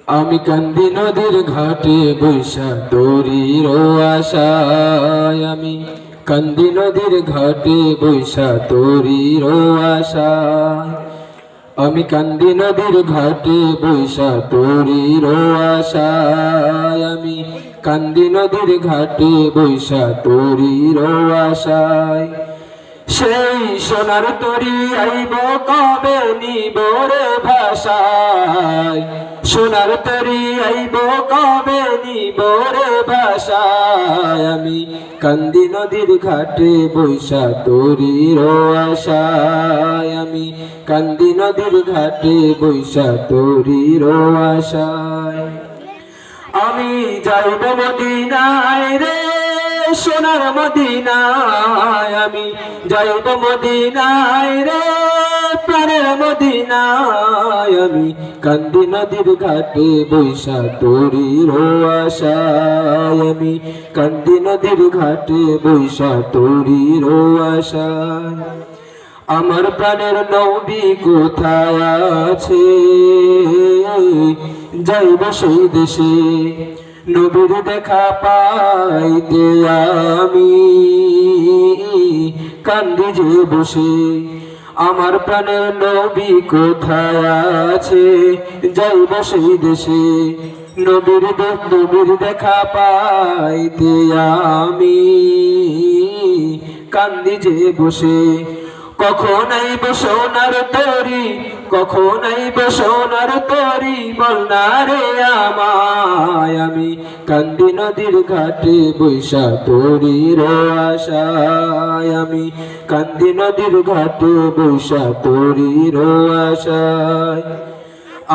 আমি কান্দি নদীর ঘাটে বৈশা তোরির আশায়, আমি কান্দি নদীর ঘাটে বৈশা তোরির আশায়, আমি কান্দি নদীর ঘাটে বৈশা তোরির আশায়, আমি কান্দি নদীর ঘাটে বৈশা তোরির আশায়। সেই সোনার তরি আইব কবে নিব রে ভাষায়, সোনার তরি আইব কবে নিব রে ভাষায়, আমি কান্দি নদীর ঘাটে বৈশা তোরির আশায়, আমি কান্দি নদীর ঘাটে বৈশা তোরির আশায়। আমি যাইব মদিনায় রে সোনার মদিনায়, আমি যাইব মদিনায় রে প্রাণের মদিনায়, আমি কান্দি নদীর ঘাটে বৈশা তোরির আশায়, আমি কান্দি নদীর ঘাটে বৈশা তোরির আশায়। আমার প্রাণের নবী কোথায় আছে, যাইব সেই দেশে নবীর দেখা পাইতে, আমি কান্দি যে বসে। আমার প্রাণের নবী কোথায় আছে, যাইব সেই দেশে নবীর দেখা পাইতে, আমি কান্দি যে বসে। কখন আইব সোনার তরি, কখন আইব সোনার তরি, বল না রে আমায়, আমি কান্দি নদীর ঘাটে বৈশা তোরির আশায়, আমি কান্দি নদীর ঘাটে বৈশা তোরির আশায়।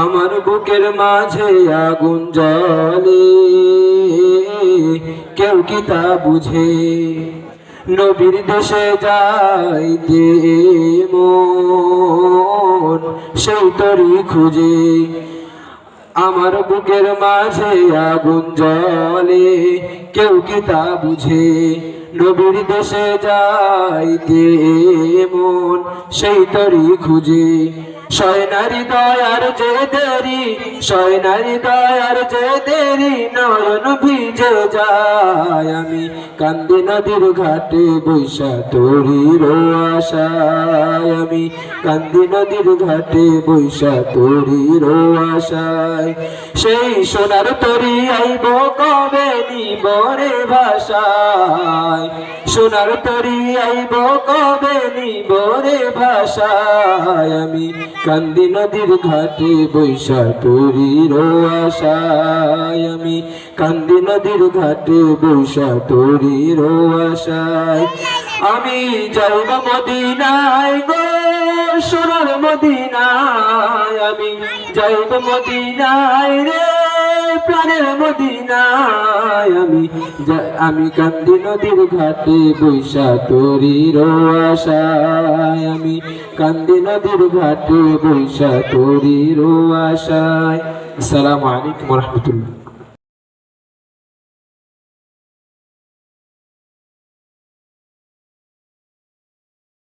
আমার বুকের মাঝে আগুন জ্বলে, কেউ কি তা বুঝে, নবীর দেশে যাইতে মন সেই তরি খুঁজে। আমার বুকের মাঝে আগুন জ্বলে, কেউ কি তা বুঝে, নবীর দেশে যাইতে মন সেই তরি খুঁজে। শয়নারি দয়ার যে দেরি, শয়নারি দয়ার যে দেরি, নয়ন ভিজে যায়, আমি কান্দি নদীর ঘাটে বৈশা তোরির আশায়, আমি কান্দি নদীর ঘাটে বৈশা তোরির আশায়। সেই সোনার তরি আইব কবে নিব রে ভাষায়, সোনার তরি আইব কবে নিব রে ভাষায়, আমি কান্দি নদীর ঘাটে বৈশা তোরির আশায়, আমি কান্দি নদীর ঘাটে বৈশা তোরির আশায়। আমি যাইব মদিনায় গো সোনার মদিনায়, আমি যাইব মদিনায় রে প্রাণের মদিনায়, আমি কান্দি নদীর ঘাটে বৈশা তোরির আশায়, আমি কান্দি নদীর ঘাটে বৈশা তোরির আশায়। আসসালামু আলাইকুম ওয়া রাহমাতুল্লাহ।